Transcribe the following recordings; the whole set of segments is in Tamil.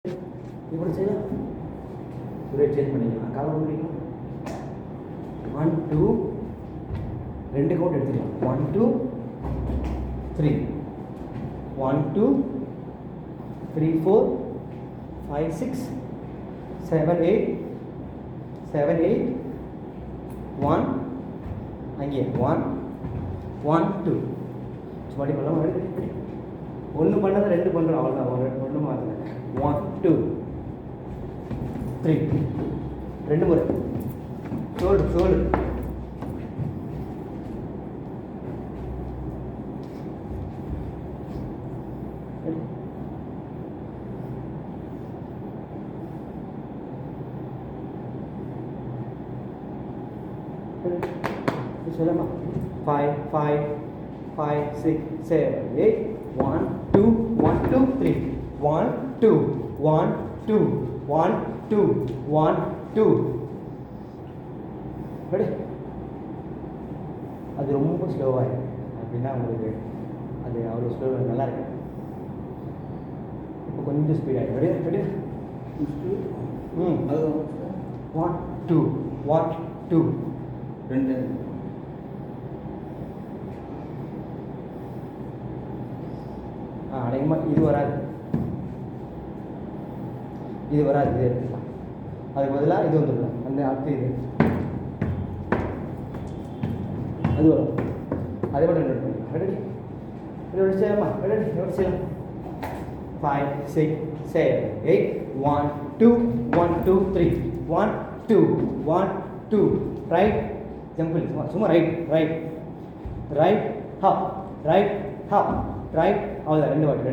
இப்படி செய்யலாம். ஒரே சேஞ்ச் பண்ணிக்கலாம். காலம் பண்ணிக்கலாம். 1 2 2 கவுண்ட் எடுத்துக்கலாம். 1 2 3 1 2 3 4 5 6 7 8 7 8 1 அங்கே 1 1 2 சும்மாடி பண்ணலாம். ஒன்று பண்ணதை ரெண்டு பண்ணுறோம், அவ்வளோதான். ஒன்று மாற்றல. 1 2 3 ரெண்டு முறை சோல்டு சொல்லமா. 5 5 5 6 7 8 1 2 1 2 3 1 2 1 2 1 2 1 2 ரெடி. அது ரொம்ப ஸ்லோவாக அப்படின்னா உங்களுக்கு அது அவ்வளோ ஸ்லோவாக நல்லா இருக்கு. இப்போ கொஞ்சம் ஸ்பீடாக ரெடி ரெடி. அது 1 2 1 2 ரெண்டு. அநேகமாக இது வராது, இது எடுத்துக்கலாம். அதுக்கு பதிலாக இது வந்துடலாம். அந்த அடுத்து இது அது வரும். அதே மட்டும் ரெடி பண்ணிக்கலாம். ரெடி ரெடி செய்யலாமா? ரெடி ரெடி செய்யலாம். 5 6 7 8 1 2 1 2 3 1 2 1 2 ரைட் ஜம்பிள். சும்மா right right right hub right hub right. அவ்வளோதான். ரெண்டு வாட்டி.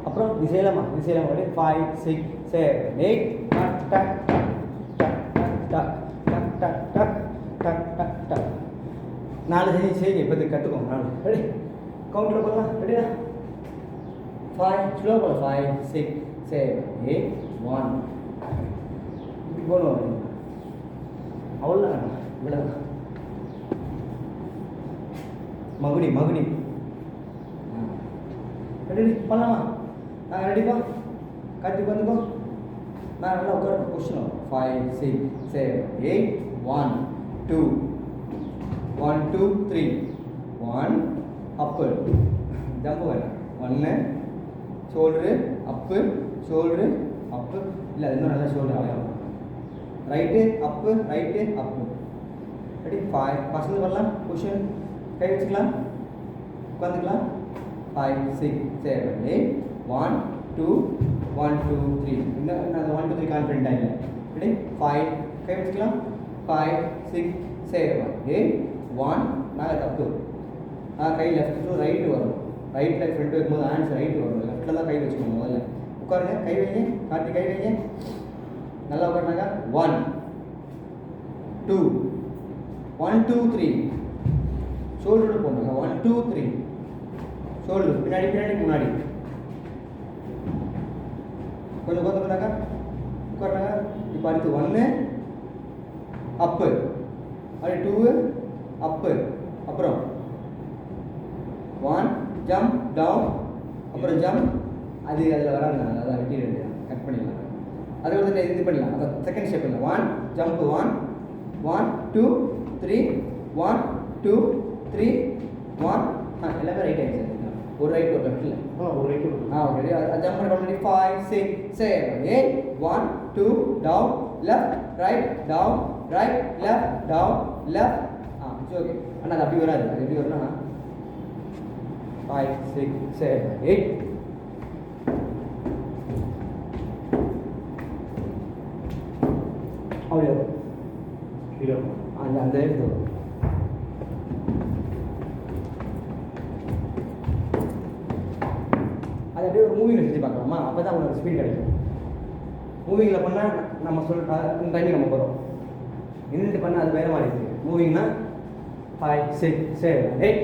அப்புறம் இது செய்யலாமா? 5 6 7 8 டக் டக் டக் டக் டக் டக் டக் டக் டக் டக். 4 செய்யுங்க. இப்போ கற்றுக்கோங்க. 4 ரெடி. கவுண்டில் பண்ணலாம். ரெடியா? 5 ஸ்லோ பண்ண. 5 6 7 8 1 இப்படி போகணும். அவ்வளோதான். இவ்வளோதான். மகுடி ரெடி பண்ணலாமா? நான் ரெடிப்பா. கட்டி வந்துக்கோ. நான் நல்லா உட்கார கொஸ்டின். 5 6 7 8 1 2 1 2 3 1 அப்பு ஜம்பு வேணாம். 1 ஷோல்டரு அப்பு ஷோல்டரு அப்பு. இல்லை அது இன்னும் நல்லா ஷோல்டர் ஆகும். ரைட்டு அப்பு ரைட்டு அப்பு. ரெடி. 5 பசங்க பண்ணலாம். கொஷின் கை வச்சுக்கலாம். உட்காந்துக்கலாம். 5 6 7 8 1 2 1 2 3. இன்னும் அந்த 1 2 3 கான்ஃபிடென்ட்டாக இல்லை. ரெடி. 5 கை வச்சுக்கலாம். 5 6 7 8 1. நாங்கள் தப்பு. கை லெஃப்ட் டு ரைட்டு வரும். ரைட்டில் ஃப்ரெண்ட் வைக்கும்போது ஆன்சர் ரைட்டு வரும். லெஃப்ட்டில் தான் கை வச்சுக்கணும். முதல்ல உட்காருங்க. கை வைங்க. காட்டி கை வைங்க. நல்லா உட்காருனாக்கா. 1 2 1 2 3 ஷோல்டர் போடுங்க. 1 2 3 ஷோல்டர் பின்னாடி முன்னாடி கொஞ்சம் உட்காந்துனாக்கா உட்காருனாக்கா. இப்போ அடுத்து 1 அப்பு, அடுத்து 2 அப்பு, அப்புறம் 1 ஜம்ப் டவுன், அப்புறம் ஜம்ப். அது அதில் வராங்க. அதான் வெட்டி கட் பண்ணிடலாம். அதை வந்து இது பண்ணலாம். அப்போ செகண்ட் ஸ்டெப் இல்லை. 1 ஜம்ப் 1 1 2 3 1 2 3 1. எல்லாமே ரைட் ஆகிடுச்சு. ஒரு ரைட் ஒரு லெஃப்ட் இல்லை. ஒரு ரைட் ஓகே. ஜம்ப் பண்ணி 5 6 7 8 1 2 down left right down right left down left. Okay. ஆனால் அது அப்படி வராது. அது எப்படி வரும்னா 5 6 7 8 அப்படி வரும். அந்த எடுத்து வரும். அது அப்படியே ஒரு மூவியில் செஞ்சு பார்க்கலாமா? அப்போ தான் உங்களுக்கு ஸ்பீட் கிடைக்கும். மூவிங்கில் பண்ணால் நம்ம இந்த டைமிங் நம்ம போகிறோம். நின்றுட்டு பண்ணால் அது வேறு மாதிரி இருக்குது. மூவிங்னா 5 6 7 8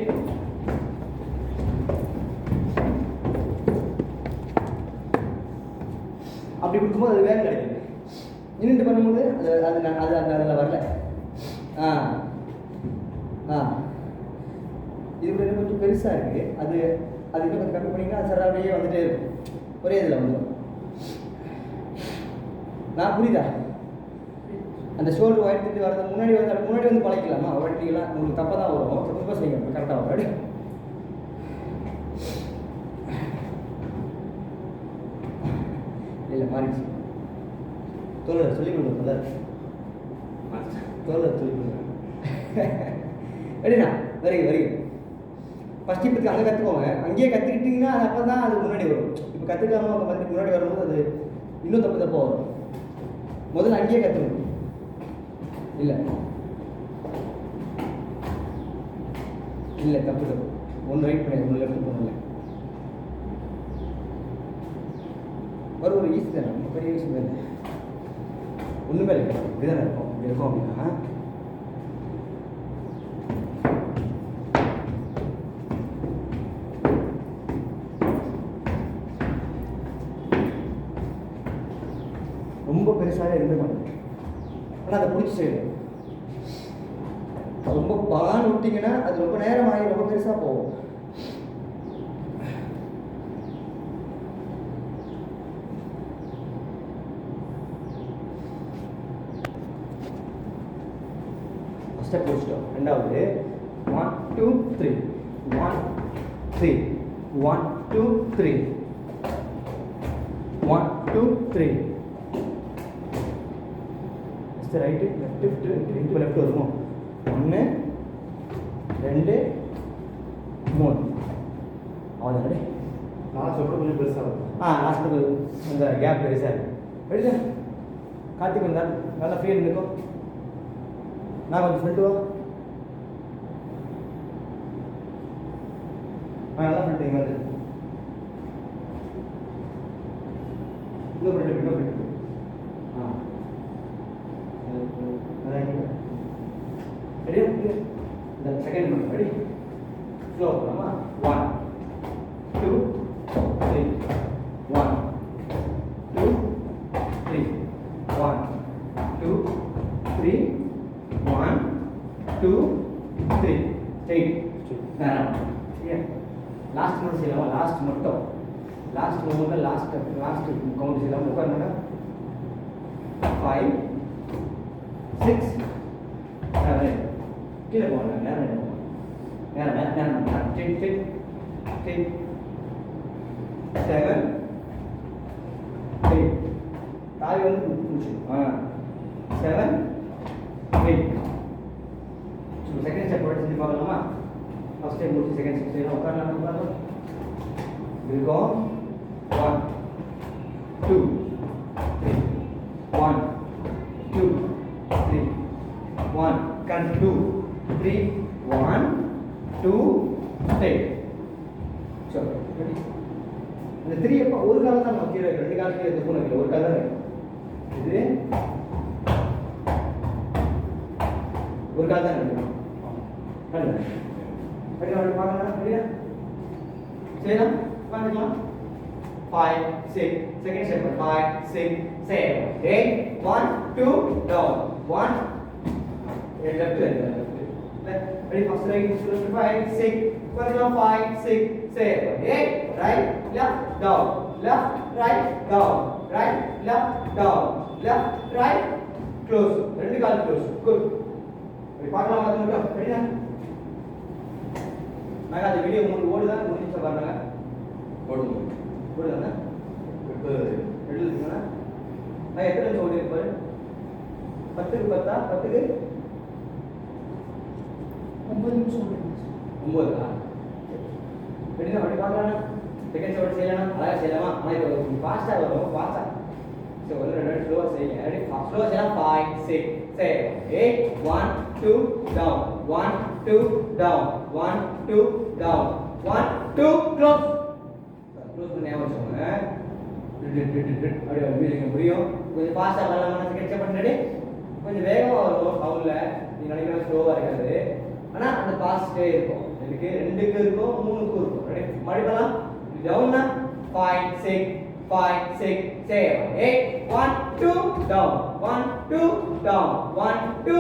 அப்படி கொடுக்கும்போது அது வேறு கிடைக்குது. நின்றுட்டு பண்ணும்போது அதில் வரல. இது கொஞ்சம் பெருசாக இருக்குது. அது இன்னும் கொஞ்சம் கம்மி பண்ணிங்கன்னா அது சராகவே வந்துகிட்டே இருக்கும். ஒரே இதில் வந்துடும். நான் புரியுதா? அந்த ஷோல்டர் ஒயிட் வரது முன்னாடி வந்து பழக்கலாமா? ஒயிட்டிங்கெல்லாம் உங்களுக்கு தப்பாக தான் வரும். ரொம்ப செய்யுங்க, கரெக்டாக வரும். இல்லை மாறிடுச்சு. தோழர் சொல்லிக் கொடுங்க. தோழர் சொல்லிக் கொடுங்க. எப்படிண்ணா வருங்க. ஃபஸ்ட் இப்போதுக்கு அங்கே கற்றுக்கோங்க. அங்கேயே கற்றுக்கிட்டிங்கன்னா அது அப்போ தான் அது முன்னாடி வரும். இப்போ கற்றுக்காம அவங்க வந்து முன்னாடி வரும்போது அது இன்னும் தப்பாக வரும். முதல்ல அங்கேயே கற்றுக்கணும். இல்லை தப்பு. ஒன்று ரைட் பண்ணி ஒன்று லெஃப்ட் பண்ணல. ஒரு ஈஸி தானே, ரொம்ப பெரிய ஈஸி தானே. ஒன்றுமே இல்லை, இப்படி தானே இருக்கும். இப்படி இருக்கும் அப்படின்னா ரொம்ப பெருசாகவே இருந்த மாட்டேன். ஆனால் அதை பிடிச்சி செய்யணும். ரொம்ப பான் விட்டிங்கன்னா அது ரொம்ப நேரம் ஆகி ரொம்ப பெருசாக போகும். ஸ்டெப் முடிச்சிட்டோம். ரெண்டாவது 1 2 3 1 3 1 2 3 1 2 3 ரைட்டு லெஃப்ட் லெஃப்ட் வருவோம். 1 2 3 அவ்வளோதானே. லாஸ்ட் சொல்கிற கொஞ்சம் பெருசாக இருக்கும். லாஸ்ட்டு இந்த கேப் பெருசாக இருக்கும். எடுத்து கார்த்திக் வந்தால் நல்லா ஃப்ரீயாக இருந்துக்கும். நான் கொஞ்சம் ஃப்ரெண்டு வா. நல்லா ஃப்ரெண்டு இங்கே வந்து இன்னும் ஃப்ரெண்டு ரெடி. இந்த செகண்ட் மட்டும் ரெடி. ஸ்லோ போகலாமா? 1 2 3 1 2 3 1 2 3 1 2 3 ஸ்ட்ரெயிட். லாஸ்ட் மட்டும் செய்யலாமா? லாஸ்ட் மட்டும் லாஸ்ட் கவுண்ட் செய்யலாம். உட்காருங்க. 5 6 7 கீழே போகணும். நேரம் டிக் 7 8 தாய் வந்து முடிச்சு 7 8. செகண்ட் ஸ்டெப் போட்டு செஞ்சு பார்க்கலாமா? ஃபர்ஸ்ட் டைம் முடிச்சு செகண்ட் ஸ்டெப் செய்யலாம். உட்காரலாம். இருக்கும் 1 2 3 1 2 3 1 count 2 3 1 2 3. சரி ரெடி. இந்த 3 எப்போ ஒரு காலம் தான் நம்ம கீழே ரெண்டு காலம் கீழே தூக்கணும். இல்லை ஒரு காலம் இது ஒரு காலம் தான் எடுக்கணும். பார்க்கலாம் சரியா? செய்யலாம். பார்க்கலாம். 5 6 second step 5 6 7 8 1 2 down 1 left ready first right 5 6 5 6 7 8 right left down left right down right left down left right close ரெண்டு கால் close good. இப்படி பார்க்கலாம். மட்டும் ரெடியா? நான் அந்த வீடியோ உங்களுக்கு ஓடுதா? முடிஞ்சா பாருங்க. ஓடுதானே? எடுத்துக்கோங்க. நான் எத்தனை நிமிஷம் ஓடி இருப்பாரு? 10க்கு 10 10க்கு 9 நிமிஷம். 9 ரெடியா? அப்படி பார்க்கலாம். செகண்ட் ஸ்டெப் செய்யலாம். அழகா செய்யலாமா? ஆனால் இப்போ ஃபாஸ்ட்டாக வரும். ஃபாஸ்ட்டாக சரி ஒன்று ரெண்டு ஸ்லோவாக செய்யுங்க. ரெடி? ஸ்லோவாக செய்யலாம். 5 6 7 8 1 2 down 1 2 down 1 2 down 1 2 close. Close பண்ணி ஆரம்பிச்சோங்க. அப்படியே உங்களுக்கு புரியும். கொஞ்சம் ஃபாஸ்ட்டாக பண்ணலாமா? செகண்ட் ஸ்டெப் பண்ணி கொஞ்சம் வேகமாக வரும். சவுண்டில் நீங்கள் நினைக்கிற ஸ்லோவாக இருக்காது. ஆனால் அந்த ஃபாஸ்ட்டே இருக்கும். இதுக்கு 2க்கு இருக்கும் 3க்கும் இருக்கும். ரெடி? மறுபடியும் டவுன்னா 5 6 5, 6, 7, 8. 1, 2, down. 1, 2, down. 1, 2.